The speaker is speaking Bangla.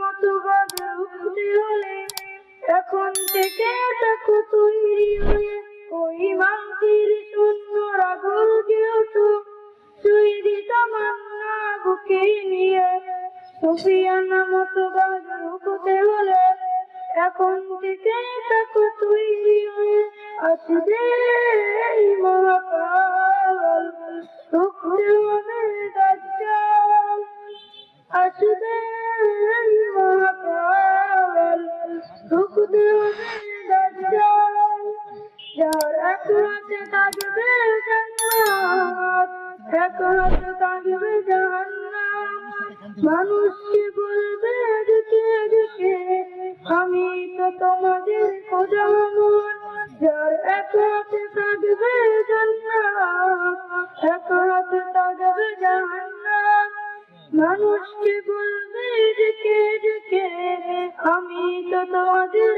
মতো বাঁধা উঠতে হলে এখন থেকে থাকো তৈরি হয়ে ওই মাটির শূন্য রাগল যে ওঠো তৈরি তামান্না বুকে নিয়ে সুফিয়ানা মতো বাঁধা উঠতে হলে এখন থেকে থাকো তৈরি হয়ে আসবে এই মহাকাল রুখতে হবে দাজ্জাল আসবে এই মহাকাল রুখতে হবে দাজ্জাল যার এক হাতে থাকবে জান্নাত এক হাতে থাকবে জাহান্নাম মানুষকে বলবে দেখে দেখে আমি তো তোমাদের খোদা আমার যার এক হাতে থাকবে জান্নাত এক হাতে থাকবে জাহান্নাম মানুষকে বলবে দেখে দেখে আমি তো তোমাদের